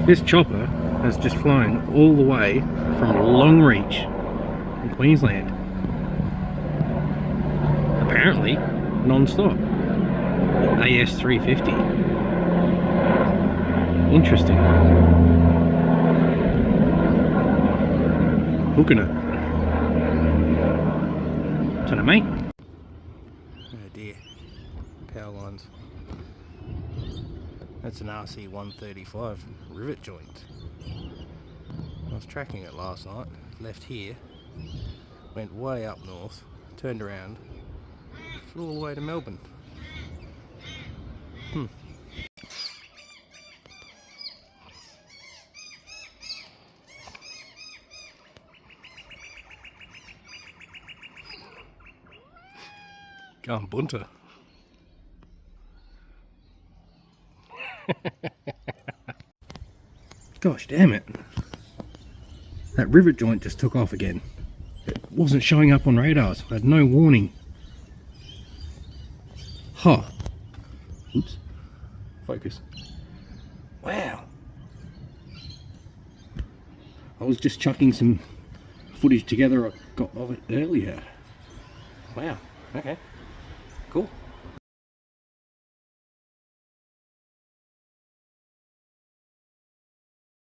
This chopper has just flown all the way from Longreach in Queensland. Apparently non-stop. AS-350. Interesting. Hooking it. Dunno, mate. Oh dear. Power lines. That's an RC-135 rivet joint. I was tracking it last night. Left here. Went way up north. Turned around. Flew all the way to Melbourne. Going bunter. Gosh damn it. That rivet joint just took off again. It wasn't showing up on radars. I had no warning. Huh. Oops. Focus. Wow. I was just chucking some footage together I got of it earlier. Wow. Okay. Cool.